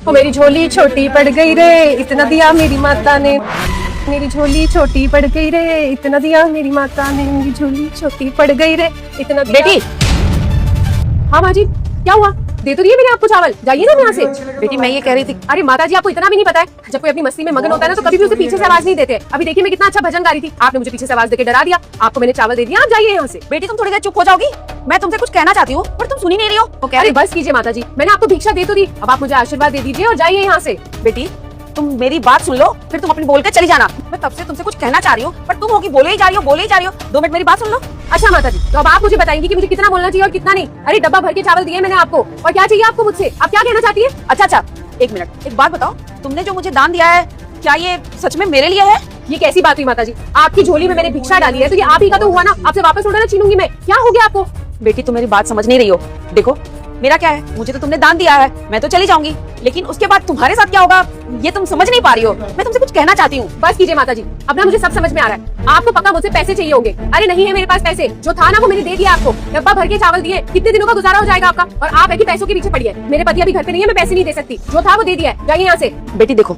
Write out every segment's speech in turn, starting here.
ओ मेरी झोली छोटी पड़ गई रे, इतना दिया मेरी माता ने। मेरी झोली छोटी पड़ गई रे, इतना दिया मेरी माता ने। मेरी झोली छोटी पड़ गई रे, इतना दिया। बेटी। हाँ माँ जी, क्या हुआ? दे तो दिए मैंने आपको चावल, जाइए ना यहाँ से। बेटी मैं ये कह रही थी, अरे माता जी, आपको इतना भी नहीं पता है, जब कोई अपनी मस्ती में मगन होता है ना तो कभी भी उसे पीछे से आवाज नहीं देते। अभी देखिए मैं कितना अच्छा भजन गा रही थी, आपने मुझे पीछे से आवाज देके डरा दिया। आपको मैंने चावल दे दिया, आप जाइए यहाँ से। बेटी तुम थोड़ी देर चुप हो जाओगी? मैं तुमसे कुछ कहना चाहती हूँ पर तुम सुन ही नहीं रही हो। वो कह अरे रही बस कीजिए माता जी, मैंने आपको भिक्षा दे तो दी, अब आप मुझे आशीर्वाद दे दीजिए और जाइए यहाँ से। बेटी तुम मेरी बात सुन लो, फिर तुम अपनी बोल के चली जाना। मैं तब से तुमसे कुछ कहना चाह रही हूँ पर तुम होगी बोले ही जा रही हो, बोले ही जा रही हो। 2 मिनट मेरी बात सुन लो। अच्छा माता जी, तो अब आप मुझे बताएंगी कि मुझे कितना बोलना चाहिए और कितना नहीं। अरे डब्बा भर के चावल दिए मैंने आपको, और क्या चाहिए आपको मुझसे? आप क्या कहना चाहती है? अच्छा 1 मिनट, एक बात बताओ, तुमने जो मुझे दान दिया है क्या ये सच में मेरे लिए है? ये कैसी बात हुई माता जी? आपकी झोली में मैंने भिक्षा डाली है तो ये आप ही का तो हुआ ना, आपसे वापस थोड़ा ना छीनूंगी मैं। क्या हो गया आपको? बेटी तुम मेरी बात समझ नहीं रही हो। देखो मेरा क्या है, मुझे तो तुमने दान दिया है, मैं तो चली जाऊंगी, लेकिन उसके बाद तुम्हारे साथ क्या होगा ये तुम समझ नहीं पा रही हो। मैं तुमसे कुछ कहना चाहती हूँ। बस कीजिए माता जी, अब ना मुझे सब समझ में आ रहा है। आपको पक्का मुझसे पैसे चाहिए होंगे। अरे नहीं है मेरे पास पैसे, जो था ना वो मैंने दे दिया आपको। डब्बा भर के चावल दिए, कितने दिनों का गुजारा हो जाएगा आपका? और आप है कि पैसों के पीछे पड़ी है। मेरे पति अभी घर पे नहीं है, मैं पैसे नहीं दे सकती। जो था वो दे दिया है, जाइए यहाँ से। बेटी देखो,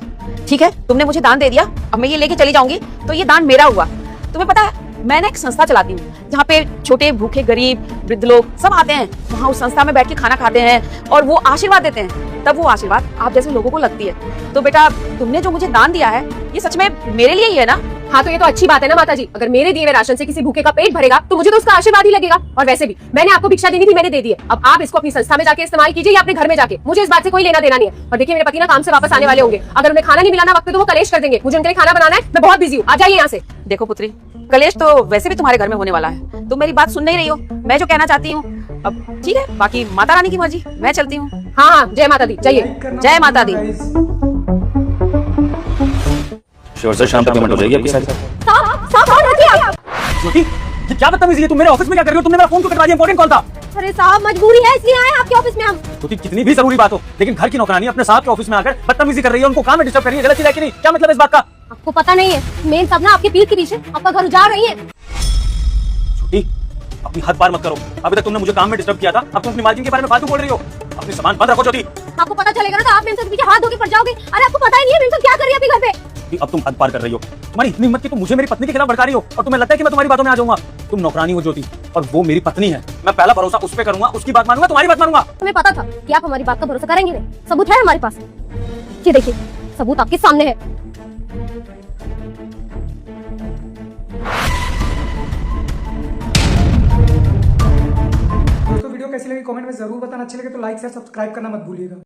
ठीक है तुमने मुझे दान दे दिया, अब मैं ये लेके चली जाऊंगी तो ये दान मेरा हुआ। तुम्हें पता है मैं ना एक संस्था चलाती हूँ जहाँ पे छोटे भूखे गरीब वृद्ध लोग सब आते हैं, वहाँ उस संस्था में बैठ के खाना खाते हैं और वो आशीर्वाद देते हैं। तब वो आशीर्वाद आप जैसे लोगों को लगती है। तो बेटा तुमने जो मुझे दान दिया है ये सच में मेरे लिए ही है ना? हाँ तो ये तो अच्छी बात है ना माता जी, अगर मेरे दिए हुए राशन से किसी भूखे का पेट भरेगा तो मुझे तो उसका आशीर्वाद ही लगेगा। और वैसे भी मैंने आपको भिक्षा देनी थी, मैंने दे दी है। अब आप इसको अपनी संस्था में जाके इस्तेमाल कीजिए या अपने घर में जाके, मुझे इस बात से कोई लेना देना नहीं है। और देखिए मेरे पति ना काम से वापस आने वाले होंगे, अगर उन्हें खाना नहीं मिला ना वक्त पे तो वो कलेश कर देंगे। मुझे उनके लिए खाना बनाना है, मैं बहुत बिजी हूँ, आ जाइए यहाँ से। देखो पुत्री, कलेश तो वैसे भी तुम्हारे घर में होने वाला है, तुम मेरी बात सुन नहीं रही हो। मैं जो कहना चाहती हूँ अब ठीक है, बाकी माता रानी की मर्जी, मैं चलती हूँ। हाँ जय माता दी, जाइए। जय माता दी। श्योर सर, शाम तक पेमेंट हो जाएगी आपकी सारी। ज्योति, ये क्या बदतमीजी है? तुम मेरे ऑफिस में क्या कर रही हो? तुमने मेरा फोन क्यों कटवा दिया? इंपॉर्टेंट कॉल था। अरे साहब मजबूरी है इसलिए आए आपके ऑफिस में हम। ज्योति कितनी भी जरूरी बात हो, लेकिन घर की नौकरानी अपने साहब के ऑफिस में आकर बदतमीजी कर रही है, उनको काम में डिस्टर्ब कर रही है। गलत चीज है कि नहीं? क्या मतलब इस बात का? आपको पता नहीं है, मेन सब ना आपके पीठ के पीछे आपका घर उजाड़ रही है। ज्योति अपनी हद पार मत करो। अभी तक तुमने मुझे काम में डिस्टर्ब किया था, अब तुम अपनी मालकिन के बारे में फालतू बोल रही हो। अपनी सामान बंद रखो ज्योति। आपको पता चलेगा ना तो आप मेरे से पीछे हाथ धो के पड़ जाओगे। अरे आपको पता ही नहीं है मेरे क्या कर रही है अभी घर पे। अब तुम हद पार कर रही हो। तुम्हारी इतनी हिम्मत कि तुम मुझे मेरी पत्नी के खिलाफ भड़का रही हो और तुम्हें लगता है कि मैं तुम्हारी बातों में आ जाऊंगा। तुम नौकरानी हो ज्योति और वो मेरी पत्नी है। मैं पहला भरोसा उस पे करूंगा, उसकी बात मानूंगा, तुम्हारी बात मानूंगा। हमें पता था कि आप हमारी बात का भरोसा करेंगे नहीं। सबूत है हमारे पास, ये देखिए सबूत आपके सामने है। दोस्तों वीडियो कैसी लगी कमेंट में जरूर बताना। अच्छी लगे तो लाइक शेयर सब्सक्राइब करना मत भूलिएगा।